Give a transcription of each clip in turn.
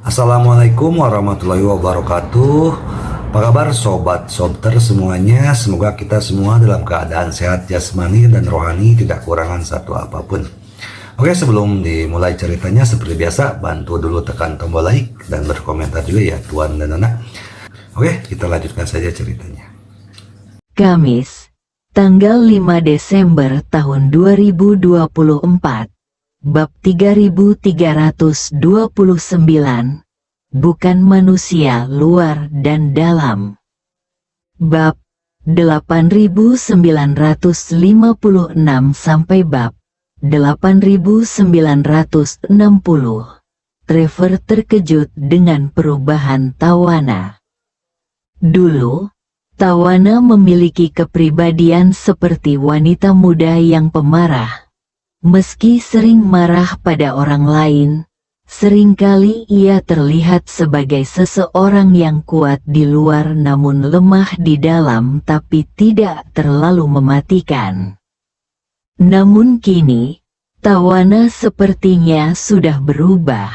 Assalamualaikum warahmatullahi wabarakatuh. Apa kabar sobat sobter semuanya? Semoga kita semua dalam keadaan sehat jasmani dan rohani, tidak kurangan satu apapun. Oke, sebelum dimulai ceritanya seperti biasa, bantu dulu tekan tombol like dan berkomentar juga ya Tuan dan Anak. Oke, kita lanjutkan saja ceritanya. Kamis, tanggal 5 Desember tahun 2024. Bab 3329, bukan manusia luar dan dalam. Bab 8956 sampai bab 8960. Trevor terkejut dengan perubahan Tawana. Dulu, Tawana memiliki kepribadian seperti wanita muda yang pemarah. Meski sering marah pada orang lain, seringkali ia terlihat sebagai seseorang yang kuat di luar namun lemah di dalam, tapi tidak terlalu mematikan. Namun kini, Tawana sepertinya sudah berubah.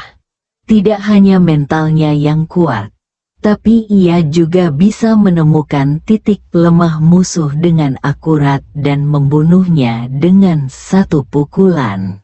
Tidak hanya mentalnya yang kuat, tapi ia juga bisa menemukan titik lemah musuh dengan akurat dan membunuhnya dengan satu pukulan.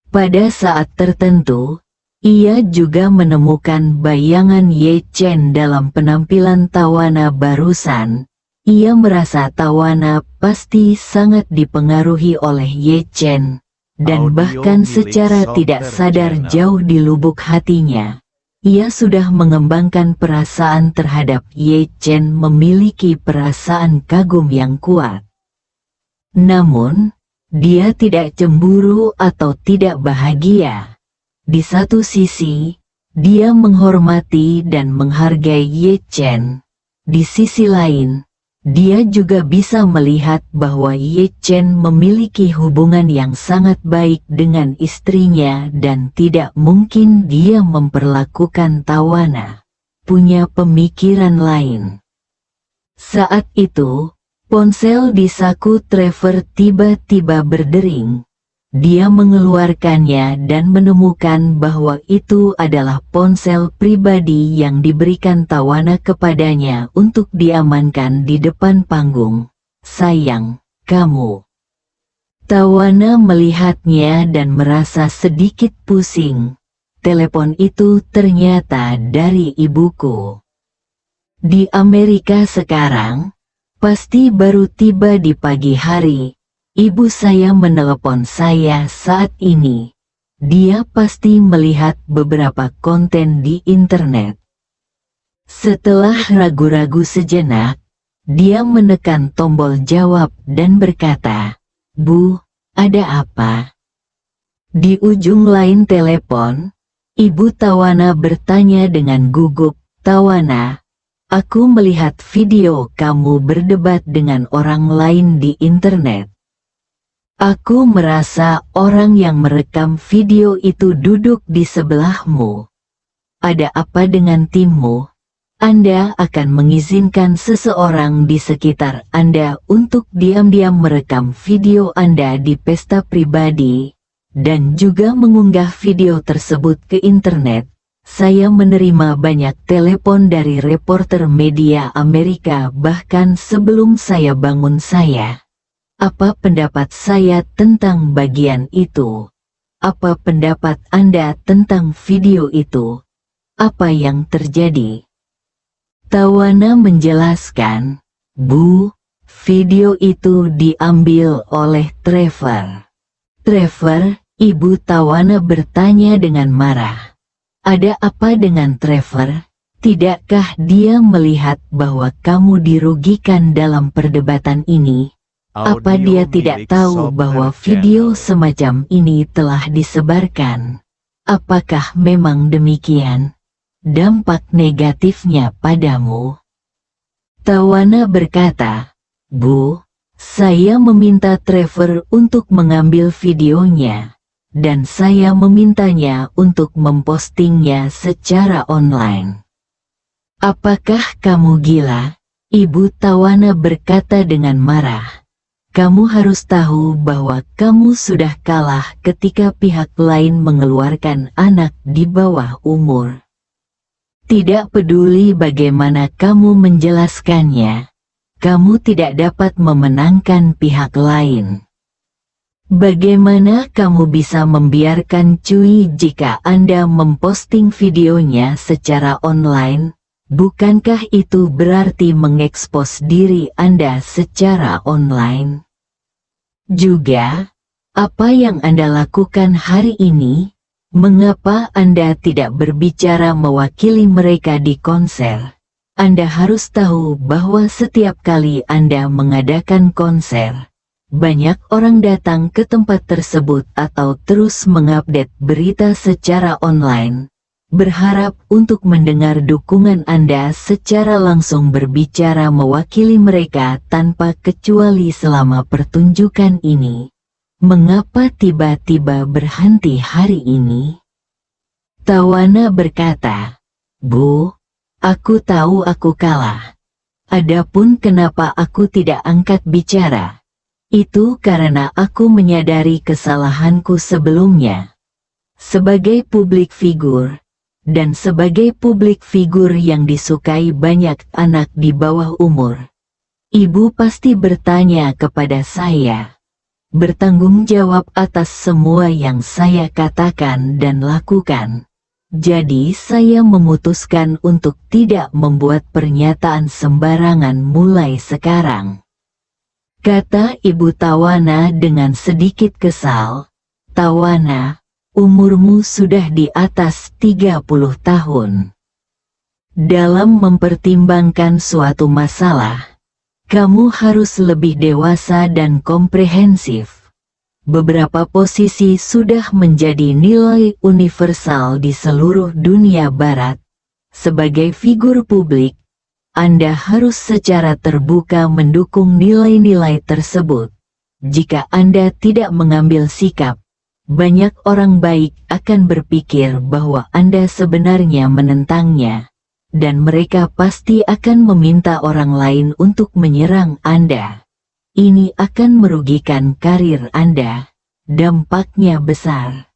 Pada saat tertentu, ia juga menemukan bayangan Ye Chen dalam penampilan Tawana barusan. Ia merasa Tawana pasti sangat dipengaruhi oleh Ye Chen, dan bahkan secara tidak sadar jauh di lubuk hatinya, ia sudah mengembangkan perasaan terhadap Ye Chen, memiliki perasaan kagum yang kuat. Namun, dia tidak cemburu atau tidak bahagia. Di satu sisi, dia menghormati dan menghargai Ye Chen. Di sisi lain, dia juga bisa melihat bahwa Ye Chen memiliki hubungan yang sangat baik dengan istrinya dan tidak mungkin dia memperlakukan Tawana punya pemikiran lain. Saat itu, ponsel di saku Trevor tiba-tiba berdering. Dia mengeluarkannya dan menemukan bahwa itu adalah ponsel pribadi yang diberikan Tawana kepadanya untuk diamankan di depan panggung. "Sayang, kamu." Tawana melihatnya dan merasa sedikit pusing. Telepon itu ternyata dari ibuku. Di Amerika sekarang, pasti baru tiba di pagi hari. Ibu saya menelepon saya saat ini. Dia pasti melihat beberapa konten di internet. Setelah ragu-ragu sejenak, dia menekan tombol jawab dan berkata, "Bu, ada apa?" Di ujung lain telepon, Ibu Tawana bertanya dengan gugup, "Tawana, aku melihat video kamu berdebat dengan orang lain di internet. Aku merasa orang yang merekam video itu duduk di sebelahmu. Ada apa dengan timmu? Anda akan mengizinkan seseorang di sekitar Anda untuk diam-diam merekam video Anda di pesta pribadi, dan juga mengunggah video tersebut ke internet. Saya menerima banyak telepon dari reporter media Amerika bahkan sebelum saya bangun saya. Apa pendapat saya tentang bagian itu? Apa pendapat Anda tentang video itu? Apa yang terjadi?" Tawana menjelaskan, "Bu, video itu diambil oleh Trevor." "Trevor?" Ibu Tawana bertanya dengan marah. "Ada apa dengan Trevor? Tidakkah dia melihat bahwa kamu dirugikan dalam perdebatan ini? Apa dia tidak tahu bahwa video semacam ini telah disebarkan? Apakah memang demikian? Dampak negatifnya padamu?" Tawana berkata, "Bu, saya meminta Trevor untuk mengambil videonya, dan saya memintanya untuk mempostingnya secara online." "Apakah kamu gila?" Ibu Tawana berkata dengan marah. "Kamu harus tahu bahwa kamu sudah kalah ketika pihak lain mengeluarkan anak di bawah umur." Tidak peduli bagaimana kamu menjelaskannya, kamu tidak dapat memenangkan pihak lain. Bagaimana kamu bisa membiarkan Cui jika Anda memposting videonya secara online? Bukankah itu berarti mengekspos diri Anda secara online? Juga, apa yang Anda lakukan hari ini? Mengapa Anda tidak berbicara mewakili mereka di konser? Anda harus tahu bahwa setiap kali Anda mengadakan konser, banyak orang datang ke tempat tersebut atau terus mengupdate berita secara online, berharap untuk mendengar dukungan Anda secara langsung berbicara mewakili mereka tanpa kecuali selama pertunjukan ini. Mengapa tiba-tiba berhenti hari ini? Tawana berkata, Bu, aku tahu aku kalah. Adapun kenapa aku tidak angkat bicara, itu karena aku menyadari kesalahanku sebelumnya. Sebagai publik figur, dan sebagai publik figur yang disukai banyak anak di bawah umur, Ibu pasti bertanya kepada saya, bertanggung jawab atas semua yang saya katakan dan lakukan. Jadi saya memutuskan untuk tidak membuat pernyataan sembarangan mulai sekarang. Kata Ibu Tawana dengan sedikit kesal. Tawana, umurmu sudah di atas 30 tahun. Dalam mempertimbangkan suatu masalah, kamu harus lebih dewasa dan komprehensif. Beberapa posisi sudah menjadi nilai universal di seluruh dunia barat. Sebagai figur publik, Anda harus secara terbuka mendukung nilai-nilai tersebut. Jika Anda tidak mengambil sikap, banyak orang baik akan berpikir bahwa Anda sebenarnya menentangnya, dan mereka pasti akan meminta orang lain untuk menyerang Anda. Ini akan merugikan karir Anda. Dampaknya besar.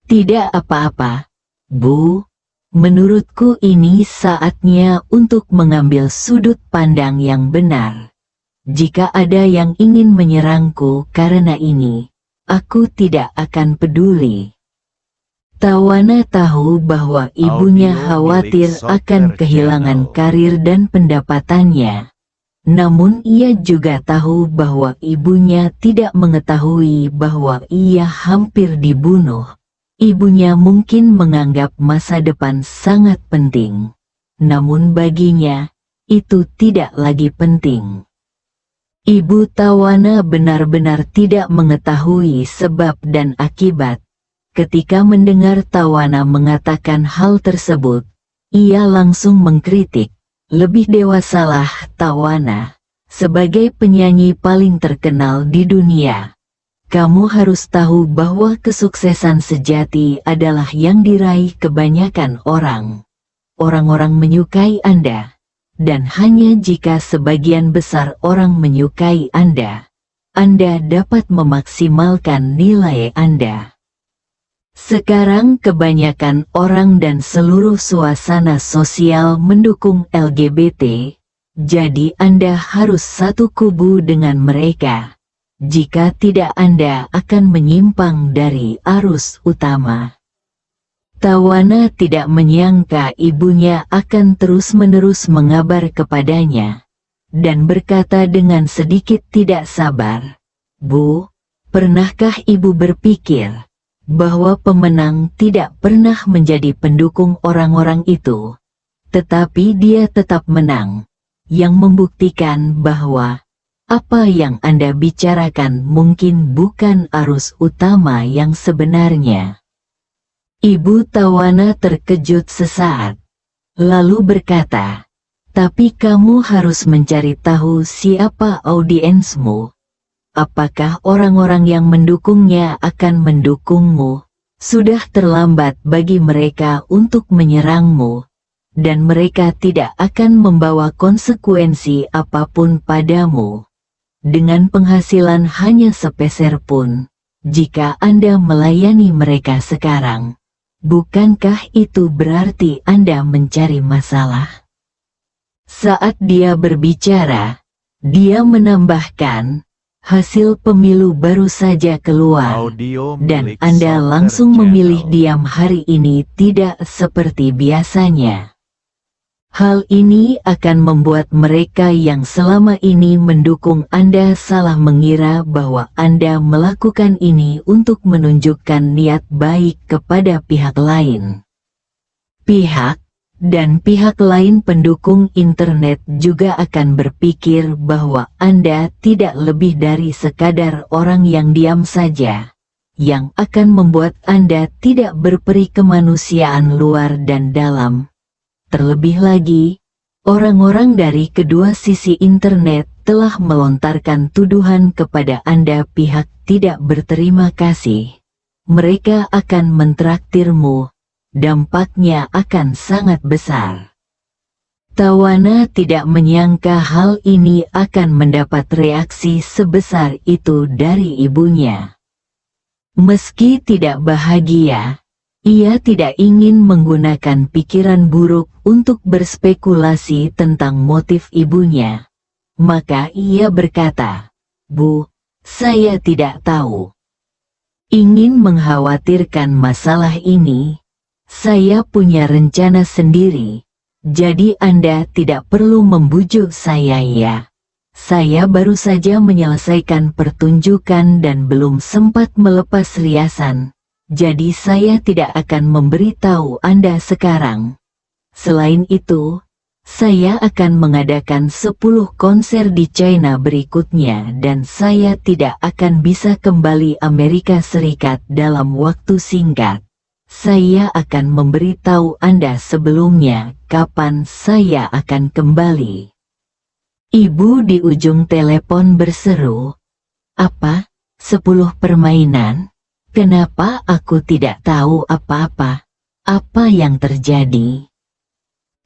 Tidak apa-apa, Bu. Menurutku ini saatnya untuk mengambil sudut pandang yang benar. Jika ada yang ingin menyerangku karena ini, aku tidak akan peduli. Tawana tahu bahwa ibunya khawatir akan kehilangan karir dan pendapatannya. Namun ia juga tahu bahwa ibunya tidak mengetahui bahwa ia hampir dibunuh. Ibunya mungkin menganggap masa depan sangat penting. Namun baginya, itu tidak lagi penting. Ibu Tawana benar-benar tidak mengetahui sebab dan akibat. Ketika mendengar Tawana mengatakan hal tersebut, ia langsung mengkritik. Lebih dewasalah Tawana. Sebagai penyanyi paling terkenal di dunia, kamu harus tahu bahwa kesuksesan sejati adalah yang diraih kebanyakan orang. Orang-orang menyukai Anda. Dan hanya jika sebagian besar orang menyukai Anda, Anda dapat memaksimalkan nilai Anda. Sekarang kebanyakan orang dan seluruh suasana sosial mendukung LGBT, jadi Anda harus satu kubu dengan mereka. Jika tidak Anda akan menyimpang dari arus utama. Tawana tidak menyangka ibunya akan terus-menerus mengabar kepadanya, dan berkata dengan sedikit tidak sabar, Bu, pernahkah ibu berpikir bahwa pemenang tidak pernah menjadi pendukung orang-orang itu, tetapi dia tetap menang, yang membuktikan bahwa apa yang Anda bicarakan mungkin bukan arus utama yang sebenarnya. Ibu Tawana terkejut sesaat, lalu berkata, tapi kamu harus mencari tahu siapa audiensmu. Apakah orang-orang yang mendukungnya akan mendukungmu? Sudah terlambat bagi mereka untuk menyerangmu, dan mereka tidak akan membawa konsekuensi apapun padamu. Dengan penghasilan hanya sepeser pun, jika Anda melayani mereka sekarang, Bukankah itu berarti Anda mencari masalah? Saat dia berbicara, dia menambahkan, hasil pemilu baru saja keluar, dan Anda langsung memilih diam hari ini tidak seperti biasanya. Hal ini akan membuat mereka yang selama ini mendukung Anda salah mengira bahwa Anda melakukan ini untuk menunjukkan niat baik kepada pihak lain. Pihak lain pendukung internet juga akan berpikir bahwa Anda tidak lebih dari sekadar orang yang diam saja, yang akan membuat Anda tidak berperi kemanusiaan luar dan dalam. Terlebih lagi, orang-orang dari kedua sisi internet telah melontarkan tuduhan kepada Anda pihak tidak berterima kasih. Mereka akan mentraktirmu, dampaknya akan sangat besar. Tawana tidak menyangka hal ini akan mendapat reaksi sebesar itu dari ibunya. Meski tidak bahagia, ia tidak ingin menggunakan pikiran buruk untuk berspekulasi tentang motif ibunya. Maka ia berkata, "Bu, saya tidak tahu. Ingin mengkhawatirkan masalah ini, saya punya rencana sendiri, jadi Anda tidak perlu membujuk saya ya. Saya baru saja menyelesaikan pertunjukan dan belum sempat melepas riasan. Jadi saya tidak akan memberitahu Anda sekarang. Selain itu, saya akan mengadakan 10 konser di China berikutnya dan saya tidak akan bisa kembali Amerika Serikat dalam waktu singkat. Saya akan memberitahu Anda sebelumnya kapan saya akan kembali." Ibu di ujung telepon berseru, "Apa? 10 permainan? Kenapa aku tidak tahu apa-apa? Apa yang terjadi?"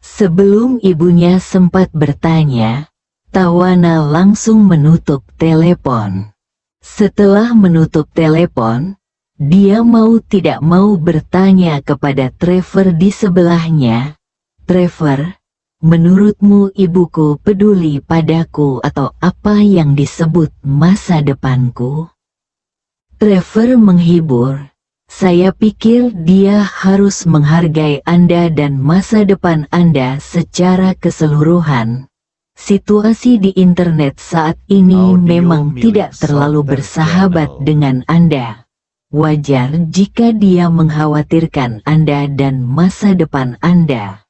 Sebelum ibunya sempat bertanya, Tawana langsung menutup telepon. Setelah menutup telepon, dia mau tidak mau bertanya kepada Trevor di sebelahnya, "Trevor, menurutmu ibuku peduli padaku atau apa yang disebut masa depanku?" Trevor menghibur, "Saya pikir dia harus menghargai Anda dan masa depan Anda secara keseluruhan. Situasi di internet saat ini memang tidak terlalu bersahabat dengan Anda. Wajar jika dia mengkhawatirkan Anda dan masa depan Anda."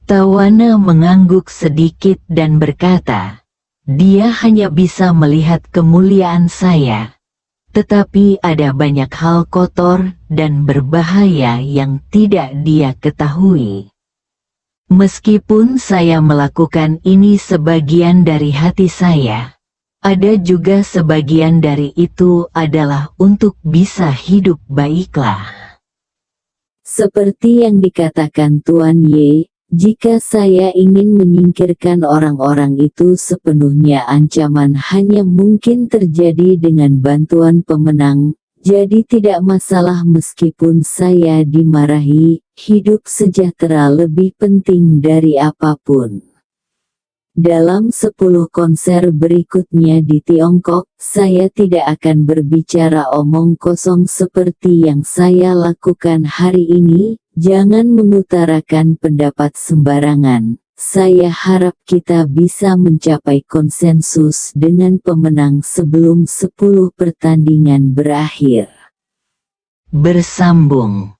Tawana mengangguk sedikit dan berkata, "Dia hanya bisa melihat kemuliaan saya. Tetapi ada banyak hal kotor dan berbahaya yang tidak dia ketahui. Meskipun saya melakukan ini sebagian dari hati saya, ada juga sebagian dari itu adalah untuk bisa hidup baiklah." Seperti yang dikatakan Tuan Ye, jika saya ingin menyingkirkan orang-orang itu sepenuhnya, ancaman hanya mungkin terjadi dengan bantuan pemenang, jadi tidak masalah meskipun saya dimarahi, hidup sejahtera lebih penting dari apapun. Dalam 10 konser berikutnya di Tiongkok, saya tidak akan berbicara omong kosong seperti yang saya lakukan hari ini. Jangan mengutarakan pendapat sembarangan. Saya harap kita bisa mencapai konsensus dengan pemenang sebelum 10 pertandingan berakhir. Bersambung.